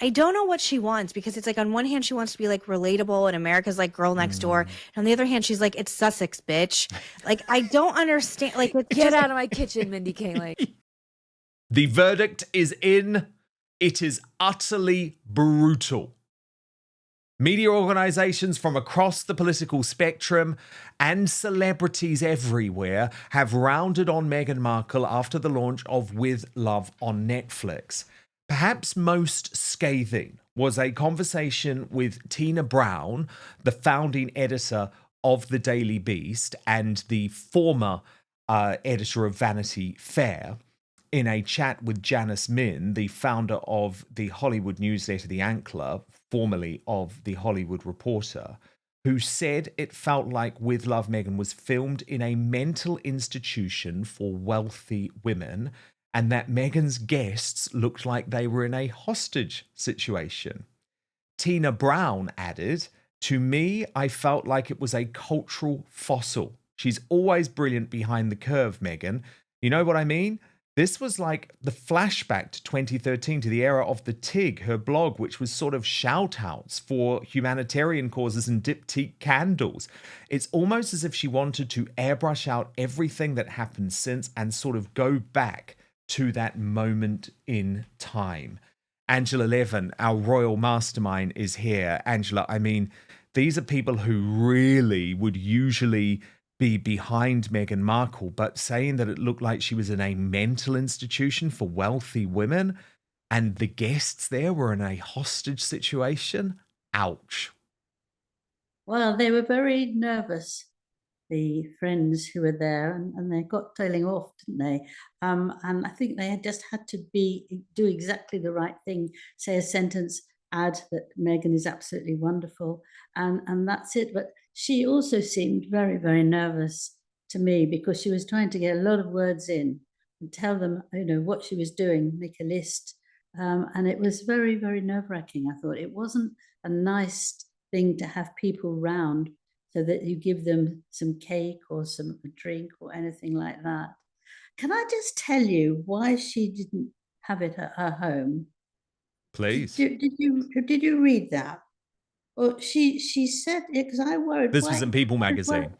I don't know what she wants, because it's like on one hand she wants to be like relatable and America's like girl next door, and on the other hand she's like, it's Sussex, bitch. Like, I don't understand. Like, it's Get just, out of my kitchen, Mindy Kaling. The verdict is in. It is utterly brutal. Media organizations from across the political spectrum and celebrities everywhere have rounded on Meghan Markle after the launch of With Love on Netflix. Perhaps most scathing was a conversation with Tina Brown, the founding editor of the Daily Beast and the former editor of Vanity Fair, in a chat with Janice Min, the founder of the Hollywood newsletter The Ankler, formerly of The Hollywood Reporter, who said it felt like With Love Meghan was filmed in a mental institution for wealthy women, and that Meghan's guests looked like they were in a hostage situation. Tina Brown added, "To me, I felt like it was a cultural fossil. She's always brilliant behind the curve, Meghan. You know what I mean? This was like the flashback to 2013, to the era of the TIG, her blog, which was sort of shout-outs for humanitarian causes and diptyque candles. It's almost as if she wanted to airbrush out everything that happened since and sort of go back to that moment in time." Angela Levin, our royal mastermind, is here. Angela, I mean, these are people who really would usually be behind Meghan Markle, but saying that it looked like she was in a mental institution for wealthy women and the guests there were in a hostage situation. Ouch. Well, they were very nervous, the friends who were there, and they got tailing off, didn't they? And I think they had just had to do exactly the right thing, say a sentence, add that Meghan is absolutely wonderful, and that's it. But she also seemed very, very nervous to me, because she was trying to get a lot of words in and tell them, what she was doing, make a list. And it was very, very nerve-wracking, I thought. It wasn't a nice thing to have people round so that you give them some cake or some drink or anything like that. Can I just tell you why she didn't have it at her home? Please. Did you read that? Well, she said it, because I worried. This was in People magazine.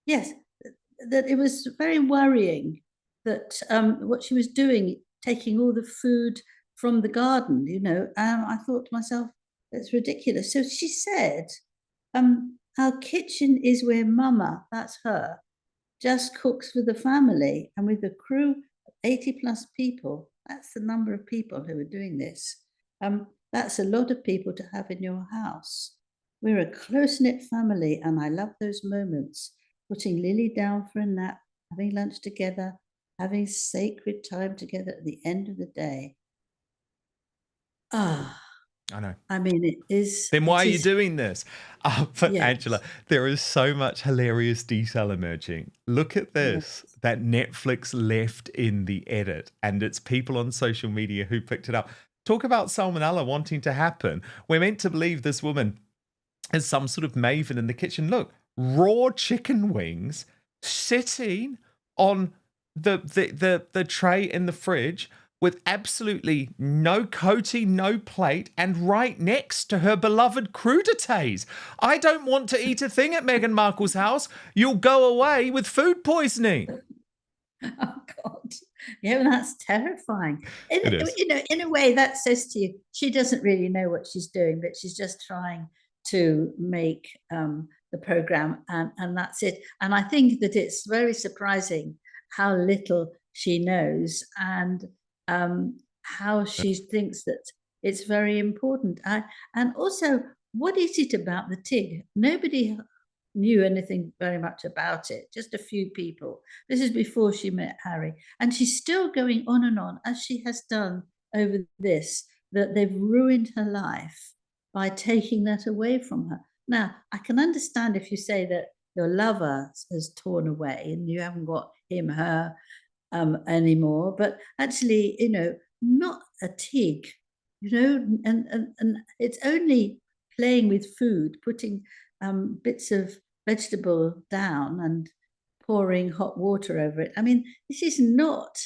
Yes, that it was very worrying that what she was doing, taking all the food from the garden. I thought to myself, it's ridiculous. So she said, our kitchen is where Mama, that's her, just cooks for the family, and with a crew of 80 plus people. That's the number of people who are doing this. That's a lot of people to have in your house. We're a close-knit family, and I love those moments. Putting Lily down for a nap, having lunch together, having sacred time together at the end of the day. I know. I mean, it is. Then why are you doing this? But Yes. Angela, there is so much hilarious detail emerging. Look at this, that Netflix left in the edit, and it's people on social media who picked it up. Talk about salmonella wanting to happen. We're meant to believe this woman is some sort of maven in the kitchen. Look, raw chicken wings sitting on the tray in the fridge with absolutely no coating, no plate, and right next to her beloved crudités. I don't want to eat a thing at Meghan Markle's house. You'll go away with food poisoning. Oh God, yeah, well, that's terrifying. It is. In a way, that says to you, she doesn't really know what she's doing, but she's just trying to make the program, and that's it. And I think that it's very surprising how little she knows, and how she thinks that it's very important. And also, what is it about the TIG? Nobody knew anything very much about it, just a few people. This is before she met Harry. And she's still going on and on, as she has done over this, that they've ruined her life by taking that away from her. Now, I can understand if you say that your lover has torn away and you haven't got him, her anymore, but actually, not a TIG, and it's only playing with food, putting bits of vegetable down and pouring hot water over it. I mean, this is not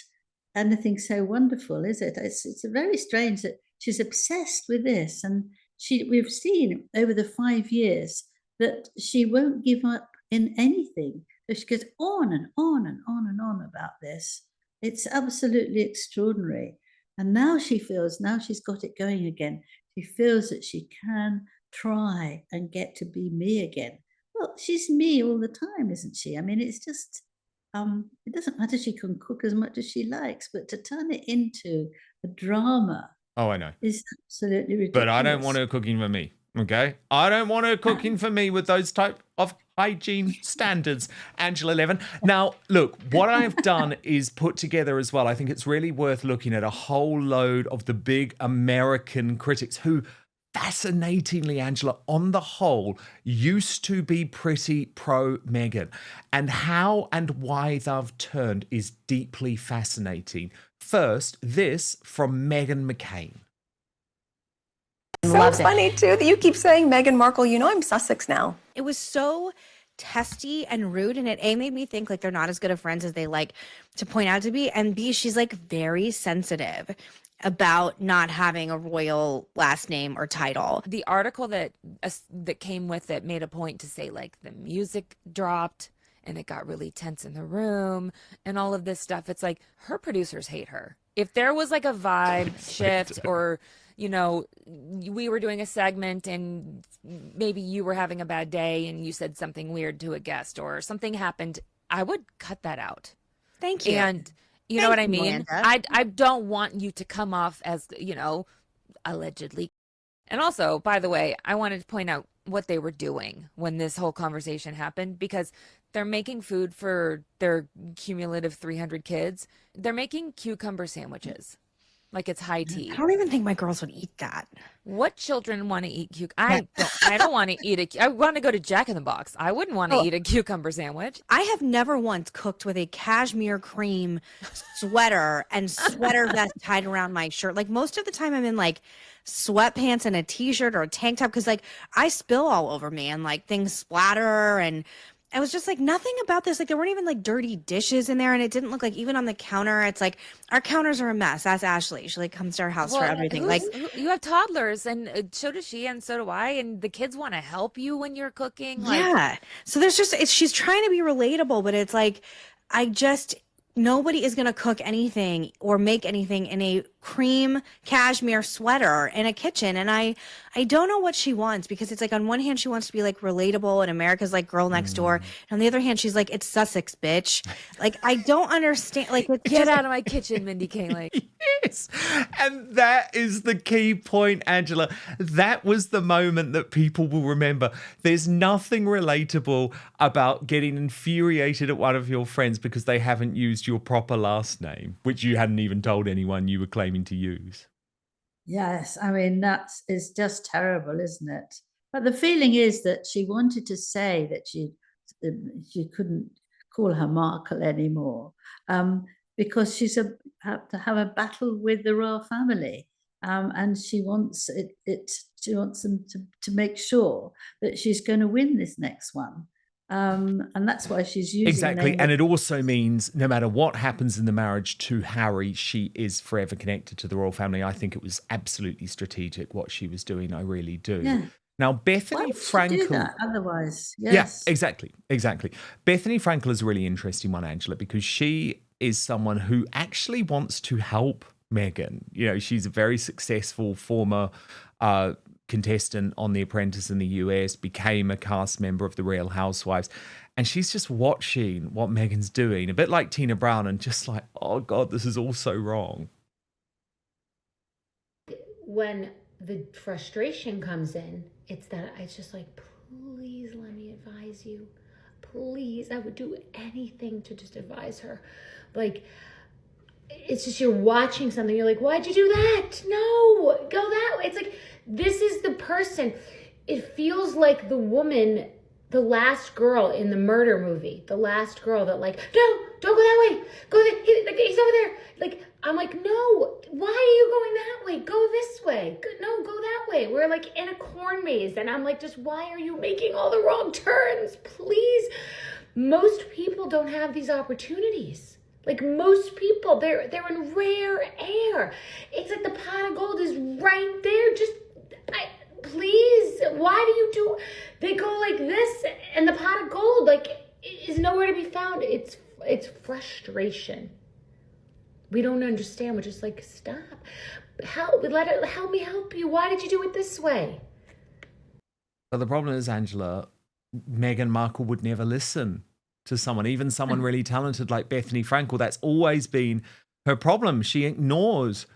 anything so wonderful, is it? It's very strange that she's obsessed with this. And we've seen over the 5 years that she won't give up in anything. So she goes on and on and on and on about this. It's absolutely extraordinary. And now she feels, now she's got it going again, she feels that she can try and get to be me again. Well, she's me all the time, isn't she? I mean, it's just, it doesn't matter, she can cook as much as she likes, but to turn it into a drama Oh, I know. is absolutely ridiculous. But I don't want her cooking for me. Okay? I don't want her cooking for me with those type of hygiene standards, Angela Levin. Now, look, what I've done is put together as well. I think it's really worth looking at a whole load of the big American critics who, fascinatingly, Angela, on the whole, used to be pretty pro Meghan. And how and why they've turned is deeply fascinating. First, this from Meghan McCain. So funny, too, that you keep saying Meghan Markle. You know I'm Sussex now. It was so testy and rude, and it A, made me think like they're not as good of friends as they like to point out to be, and B, she's like very sensitive about not having a royal last name or title. The article that came with it made a point to say like the music dropped and it got really tense in the room and all of this stuff. It's like her producers hate her. If there was like a vibe shift, or you know, we were doing a segment and maybe you were having a bad day and you said something weird to a guest or something happened, I would cut that out. Thank you. And you know what I Thank you, mean? Miranda. I don't want you to come off as, you know, allegedly. And also, by the way, I wanted to point out what they were doing when this whole conversation happened, because they're making food for their cumulative 300 kids. They're making cucumber sandwiches. Like it's high tea. I don't even think my girls would eat that. What children want to eat cucumber? I don't want to eat I want to go to Jack in the Box. I wouldn't want to eat a cucumber sandwich. I have never once cooked with a cashmere cream sweater and sweater vest tied around my shirt. Like most of the time I'm in like sweatpants and a t-shirt or a tank top because like I spill all over me and like things splatter, and I was just like, nothing about this. Like there weren't even like dirty dishes in there, and it didn't look like even on the counter. It's like our counters are a mess. That's Ashley. She like comes to our house for everything. Like you have toddlers, and so does she, and so do I. And the kids want to help you when you're cooking. Like, yeah. So there's just she's trying to be relatable, but it's like nobody is going to cook anything or make anything in a cream cashmere sweater in a kitchen. And I don't know what she wants, because it's like on one hand she wants to be like relatable and America's like girl next door, and on the other hand she's like, it's Sussex, bitch. Like I don't understand. Like get out of my kitchen, Mindy Kaling. Yes. And that is the key point, Angela. That was the moment that people will remember. There's nothing relatable about getting infuriated at one of your friends because they haven't used your proper last name, which you hadn't even told anyone you were claiming to use. Yes, I mean, that is just terrible, isn't it? But the feeling is that she wanted to say that she couldn't call her Markle anymore, because she's have to have a battle with the royal family, and she wants she wants them to make sure that she's going to win this next one. And that's why she's using exactly. And it also means no matter what happens in the marriage to Harry, she is forever connected to the royal family. I think it was absolutely strategic what she was doing. I really do. Yeah. Now, Bethany Frankel. Do that otherwise, yes. Yeah, exactly. Bethany Frankel is a really interesting one, Angela, because she is someone who actually wants to help Meghan. You know, she's a very successful former contestant on The Apprentice in the US, became a cast member of The Real Housewives, and she's just watching what Meghan's doing, a bit like Tina Brown, and just like, oh God, this is all so wrong. When the frustration comes in, it's just like, please let me advise you. Please, I would do anything to just advise her. Like, it's just you're watching something, you're like, why'd you do that? No, go that way. It's like, this is the person. It feels like the woman, the last girl in the murder movie, the last girl that like, no, don't go that way. Go there. He's over there. Like, I'm like, no, why are you going that way? Go this way. No, go that way. We're like in a corn maze. And I'm like, just why are you making all the wrong turns? Please. Most people don't have these opportunities. Like most people, they're in rare air. It's like the pot of gold is right there. Just, please, why do you do? They go like this, and the pot of gold like is nowhere to be found. It's frustration. We don't understand. We're just like, stop. Help me help you. Why did you do it this way? But the problem is, Angela, Meghan Markle would never listen to someone, even someone really talented like Bethany Frankel. That's always been her problem. She ignores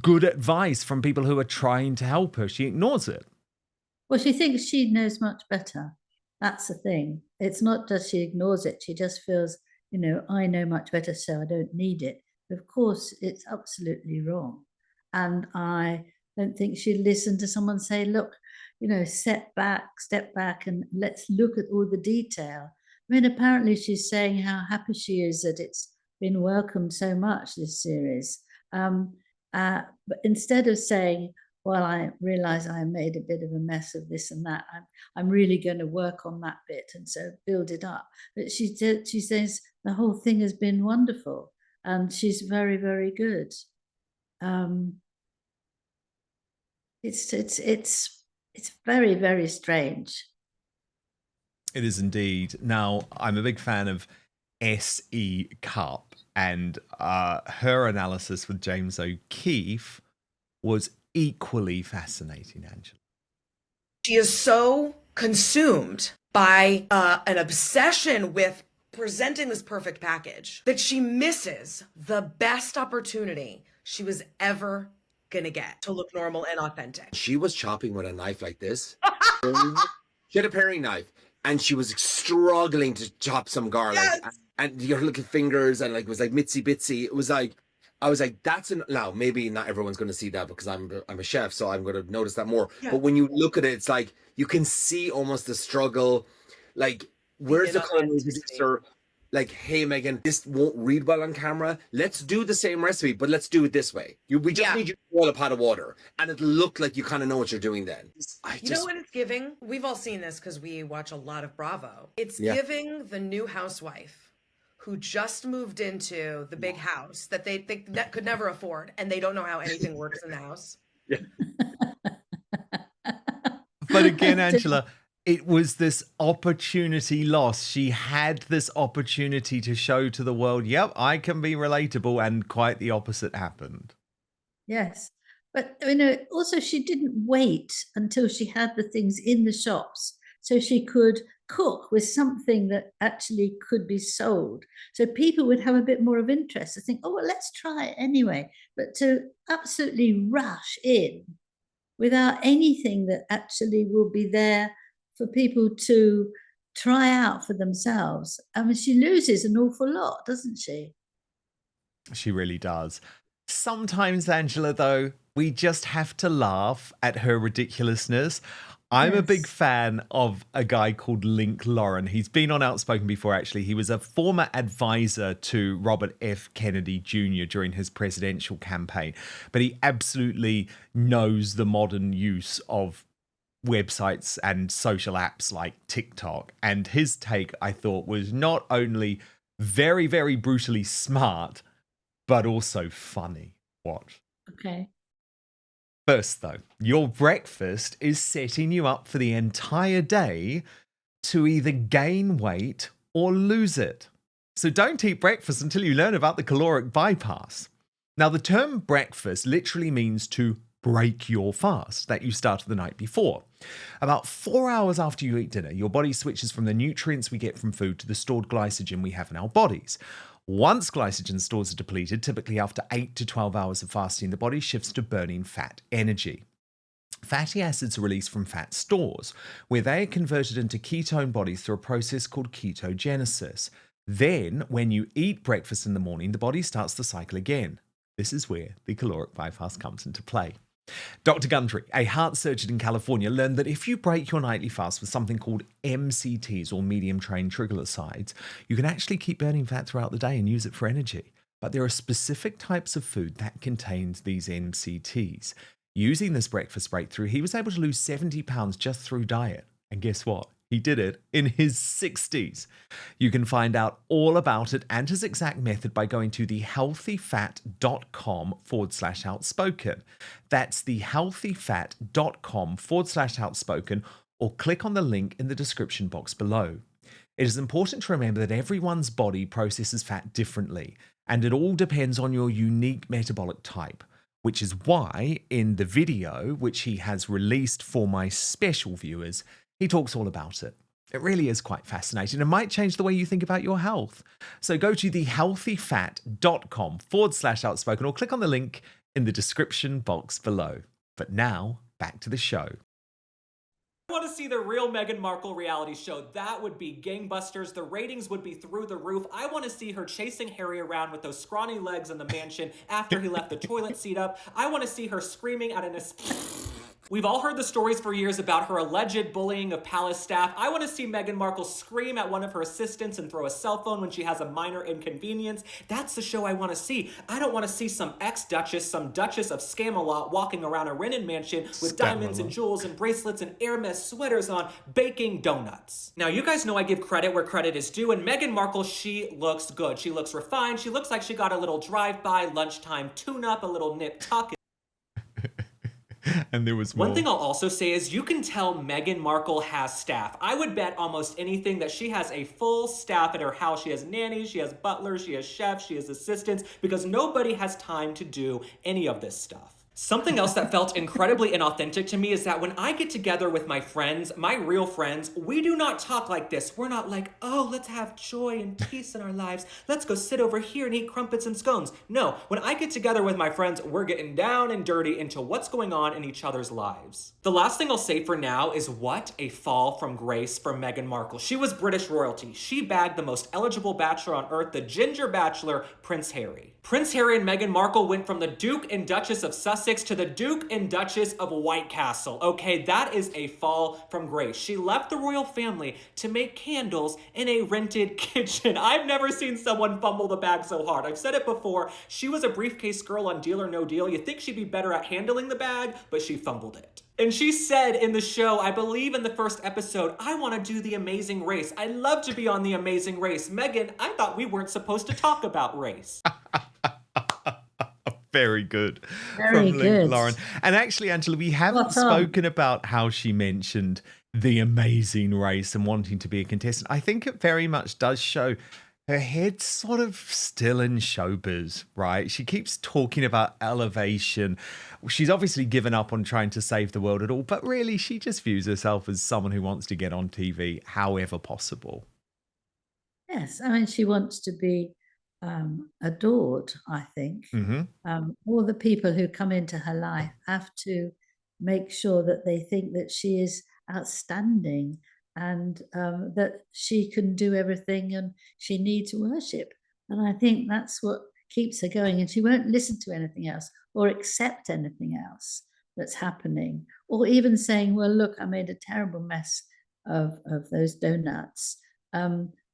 good advice from people who are trying to help her. She ignores it. Well, she thinks she knows much better. That's the thing. It's not that she ignores it. She just feels, I know much better, so I don't need it. But of course, it's absolutely wrong. And I don't think she'd listen to someone say, look, step back, and let's look at all the detail. I mean, apparently she's saying how happy she is that it's been welcomed so much, this series. But instead of saying, well, I realize I made a bit of a mess of this and that, I'm really going to work on that bit and so build it up. But she says the whole thing has been wonderful and she's very, very good. It's very, very strange. It is indeed. Now, I'm a big fan of S.E. Cupp, and her analysis with James O'Keefe was equally fascinating, Angela. She is so consumed by an obsession with presenting this perfect package that she misses the best opportunity she was ever gonna get to look normal and authentic. She was chopping with a knife like this. She had a paring knife and she was struggling to chop some garlic. Yes. And your little fingers and it was like mitsy bitsy. It was like, I was like, now maybe not everyone's going to see that because I'm a chef, so I'm going to notice that more. Yeah. But when you look at it, it's like you can see almost the struggle. Like, where's the culinary producer? Like, hey, Meghan, this won't read well on camera. Let's do the same recipe, but let's do it this way. We just need you to boil a pot of water, and it'll look like you kind of know what you're doing then. You know what it's giving? We've all seen this because we watch a lot of Bravo. It's giving the new housewife who just moved into the big house that they could never afford, and they don't know how anything works in the house. Yeah. But again, Angela, it was this opportunity lost. She had this opportunity to show to the world, yep, I can be relatable, and quite the opposite happened. Yes. But, also she didn't wait until she had the things in the shops so she could cook with something that actually could be sold. So people would have a bit more of interest to think, oh, well, let's try it anyway. But to absolutely rush in without anything that actually will be there for people to try out for themselves. I mean, she loses an awful lot, doesn't she? She really does. Sometimes, Angela, though, we just have to laugh at her ridiculousness. I'm a big fan of a guy called Link Lauren. He's been on Outspoken before, actually. He was a former advisor to Robert F. Kennedy Jr. during his presidential campaign. But he absolutely knows the modern use of websites and social apps like TikTok. And his take, I thought, was not only very, very brutally smart, but also funny. Watch. Okay. First, though, your breakfast is setting you up for the entire day to either gain weight or lose it. So don't eat breakfast until you learn about the caloric bypass. Now, the term breakfast literally means to break your fast that you started the night before. About 4 hours after you eat dinner, your body switches from the nutrients we get from food to the stored glycogen we have in our bodies. Once glycogen stores are depleted, typically after 8 to 12 hours of fasting, the body shifts to burning fat energy. Fatty acids are released from fat stores, where they are converted into ketone bodies through a process called ketogenesis. Then, when you eat breakfast in the morning, the body starts the cycle again. This is where the caloric bypass comes into play. Dr. Gundry, a heart surgeon in California, learned that if you break your nightly fast with something called MCTs, or medium chain triglycerides, you can actually keep burning fat throughout the day and use it for energy. But there are specific types of food that contains these MCTs. Using this breakfast breakthrough, he was able to lose 70 pounds just through diet. And guess what? He did it in his 60s. You can find out all about it and his exact method by going to thehealthyfat.com/outspoken. That's thehealthyfat.com/outspoken, or click on the link in the description box below. It is important to remember that everyone's body processes fat differently, and it all depends on your unique metabolic type, which is why in the video, which he has released for my special viewers, he talks all about it. It really is quite fascinating and might change the way you think about your health. So go to thehealthyfat.com/outspoken or click on the link in the description box below. But now, back to the show. I want to see the real Meghan Markle reality show. That would be gangbusters. The ratings would be through the roof. I want to see her chasing Harry around with those scrawny legs in the mansion after he left the toilet seat up. I want to see her screaming at an... We've all heard the stories for years about her alleged bullying of palace staff. I want to see Meghan Markle scream at one of her assistants and throw a cell phone when she has a minor inconvenience. That's the show I want to see. I don't want to see some ex-duchess, some duchess of Scamelot walking around a rented mansion with diamonds and jewels and bracelets and Hermes sweaters on, baking donuts. Now, you guys know I give credit where credit is due, and Meghan Markle, she looks good. She looks refined. She looks like she got a little drive-by lunchtime tune-up, a little nip-tuck. And there was more. One thing I'll also say is you can tell Meghan Markle has staff. I would bet almost anything that she has a full staff at her house. She has nannies, she has butlers, she has chefs, she has assistants, because nobody has time to do any of this stuff. Something else that felt incredibly inauthentic to me is that when I get together with my friends, my real friends, we do not talk like this. We're not like, oh, let's have joy and peace in our lives. Let's go sit over here and eat crumpets and scones. No, when I get together with my friends, we're getting down and dirty into what's going on in each other's lives. The last thing I'll say for now is what a fall from grace for Meghan Markle. She was British royalty. She bagged the most eligible bachelor on earth, the ginger bachelor, Prince Harry. Prince Harry and Meghan Markle went from the Duke and Duchess of Sussex to the Duke and Duchess of White Castle. Okay, that is a fall from grace. She left the royal family to make candles in a rented kitchen. I've never seen someone fumble the bag so hard. I've said it before. She was a briefcase girl on Deal or No Deal. You think she'd be better at handling the bag, but she fumbled it. And she said in the show, I believe in the first episode, I want to do The Amazing Race. I love to be on The Amazing Race. Meghan, I thought we weren't supposed to talk about race. Very good. Very from good. Lauren. And actually, Angela, we haven't spoken about how she mentioned The Amazing Race and wanting to be a contestant. I think it very much does show her head's sort of still in showbiz, right? She keeps talking about elevation. She's obviously given up on trying to save the world at all, but really she just views herself as someone who wants to get on TV however possible. Yes, I mean, she wants to be adored, I think. All the people who come into her life have to make sure that they think that she is outstanding and that she can do everything and she needs worship. And I think that's what keeps her going. And she won't listen to anything else or accept anything else that's happening, or even saying, well, look, I made a terrible mess of those donuts.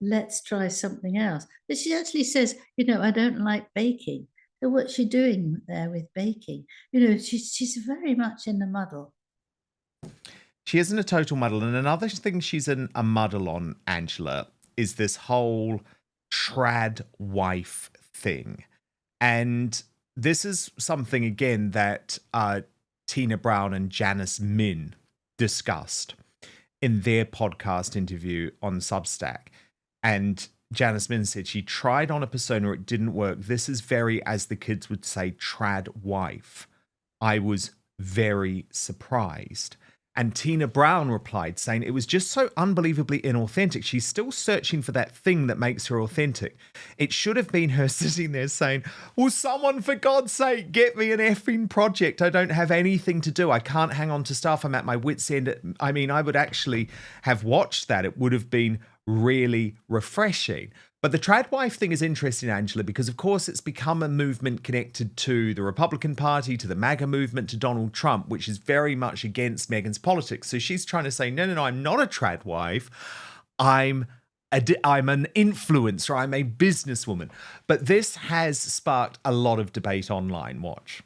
Let's try something else. But she actually says, I don't like baking. So what's she doing there with baking? She's very much in the muddle. She isn't a total muddle. And another thing she's in a muddle on, Angela, is this whole trad wife thing. And this is something, again, that Tina Brown and Janice Min discussed in their podcast interview on Substack. And Janice Min said she tried on a persona, it didn't work. This is very, as the kids would say, trad wife. I was very surprised. And Tina Brown replied saying it was just so unbelievably inauthentic. She's still searching for that thing that makes her authentic. It should have been her sitting there saying, will someone, for God's sake, get me an effing project? I don't have anything to do. I can't hang on to stuff. I'm at my wit's end. I mean, I would actually have watched that. It would have been really refreshing. But the trad wife thing is interesting, Angela, because of course it's become a movement connected to the Republican Party, to the MAGA movement, to Donald Trump, which is very much against Meghan's politics. So she's trying to say, no, I'm not a trad wife. I'm an influencer. I'm a businesswoman. But this has sparked a lot of debate online. Watch.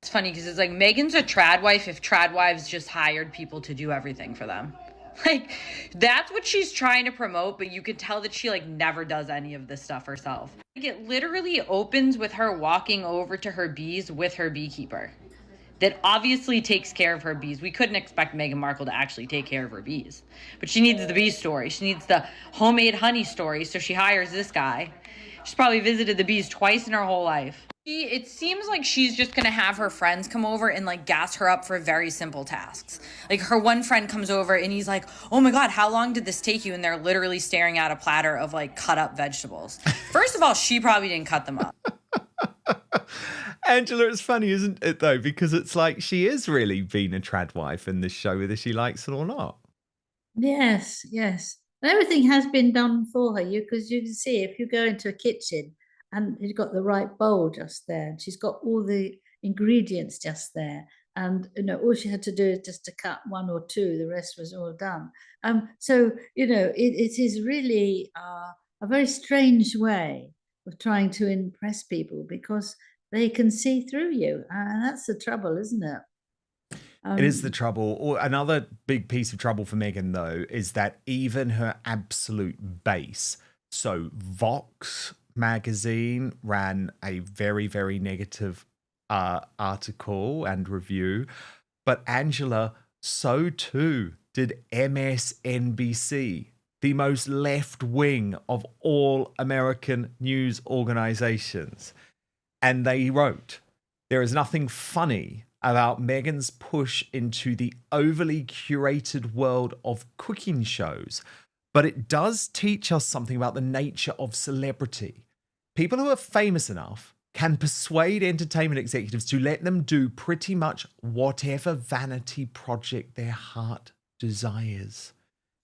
It's funny because it's like Meghan's a trad wife if trad wives just hired people to do everything for them. Like, that's what she's trying to promote, but you can tell that she, like, never does any of this stuff herself. Like, it literally opens with her walking over to her bees with her beekeeper that obviously takes care of her bees. We couldn't expect Meghan Markle to actually take care of her bees. But she needs the bee story. She needs the homemade honey story, so she hires this guy. She's probably visited the bees twice in her whole life. It seems like she's just gonna have her friends come over and like gas her up for very simple tasks. Like her one friend comes over and he's like, oh my God, how long did this take you? And they're literally staring at a platter of like cut up vegetables. First of all, she probably didn't cut them up. Angela, it's funny, isn't it, though? Because it's like she is really being a trad wife in this show, whether she likes it or not. Yes, yes. And everything has been done for her. Because you can see if you go into a kitchen and you've got the right bowl just there, and she's got all the ingredients just there. And all she had to do is just to cut one or two, the rest was all done. So it is really a very strange way of trying to impress people because they can see through you, and that's the trouble, isn't it? It is the trouble. Or another big piece of trouble for Meghan, though, is that even her absolute base, so Vox magazine ran a very, very negative article and review, but Angela, so too did MSNBC, the most left wing of all American news organizations. And they wrote, there is nothing funny about Meghan's push into the overly curated world of cooking shows, but it does teach us something about the nature of celebrity. People who are famous enough can persuade entertainment executives to let them do pretty much whatever vanity project their heart desires.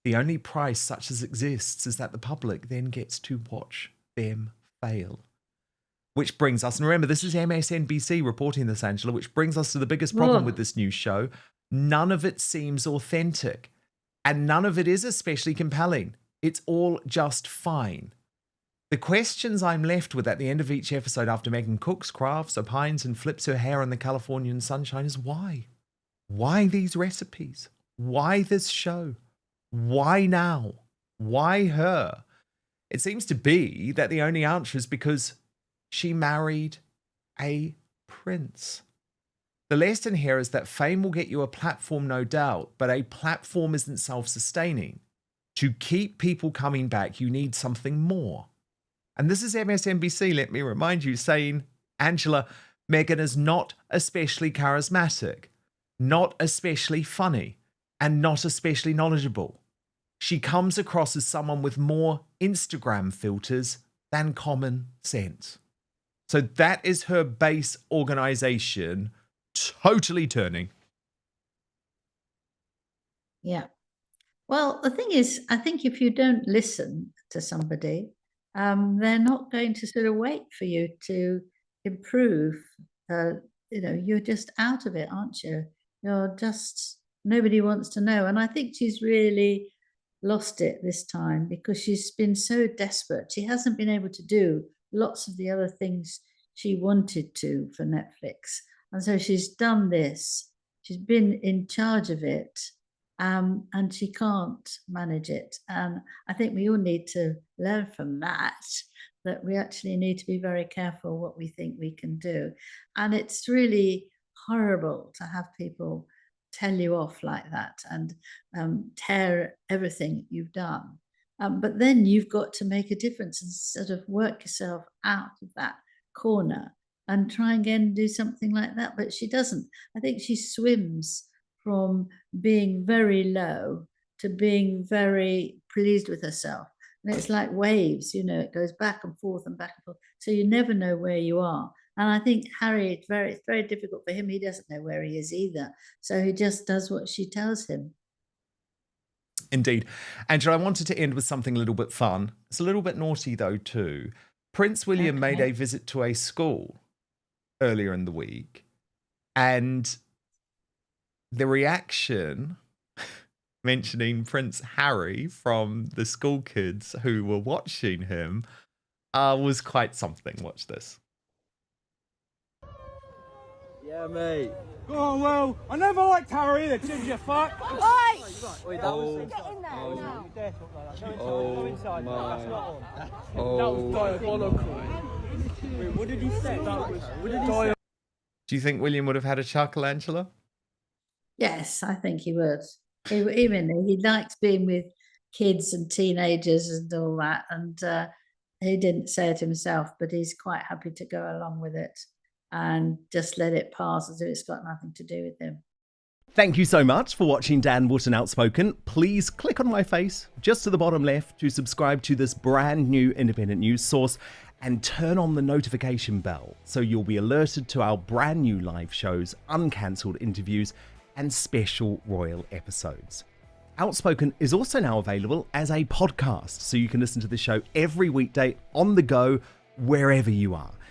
The only price such as exists is that the public then gets to watch them fail. Which brings us, and remember, this is MSNBC reporting this, Angela, which brings us to the biggest problem with this new show. None of it seems authentic, and none of it is especially compelling. It's all just fine. The questions I'm left with at the end of each episode after Meghan cooks, crafts, opines, and flips her hair in the Californian sunshine is why? Why these recipes? Why this show? Why now? Why her? It seems to be that the only answer is because she married a prince. The lesson here is that fame will get you a platform, no doubt, but a platform isn't self-sustaining. To keep people coming back, you need something more. And this is MSNBC, let me remind you, saying, Angela, Meghan is not especially charismatic, not especially funny, and not especially knowledgeable. She comes across as someone with more Instagram filters than common sense. So that is her base organization totally turning. Yeah. Well, the thing is, I think if you don't listen to somebody, they're not going to sort of wait for you to improve. You're just out of it, aren't you? You're just, nobody wants to know. And I think she's really lost it this time because she's been so desperate. She hasn't been able to do lots of the other things she wanted to for Netflix. And so she's done this. She's been in charge of it, and she can't manage it. And I think we all need to learn from that we actually need to be very careful what we think we can do. And it's really horrible to have people tell you off like that and tear everything you've done. But then you've got to make a difference and sort of work yourself out of that corner and try again and do something like that. But she doesn't. I think she swims from being very low to being very pleased with herself. And it's like waves, it goes back and forth and back and forth. So you never know where you are. And I think Harry, it's very difficult for him. He doesn't know where he is either. So he just does what she tells him. Indeed. Angela, I wanted to end with something a little bit fun. It's a little bit naughty, though, too. Prince William made a visit to a school earlier in the week, and the reaction mentioning Prince Harry from the school kids who were watching him was quite something. Watch this. Yeah, mate. Go on, Will. I never liked Harry, the ginger fuck. Oi! Do you think William would have had a chuckle, Angela? Yes, I think he would. He likes being with kids and teenagers and all that. And he didn't say it himself, but he's quite happy to go along with it and just let it pass as if it's got nothing to do with him. Thank you so much for watching Dan Wootton Outspoken. Please click on my face just to the bottom left to subscribe to this brand new independent news source and turn on the notification bell so you'll be alerted to our brand new live shows, uncancelled interviews, and special royal episodes. Outspoken is also now available as a podcast, so you can listen to the show every weekday on the go, wherever you are.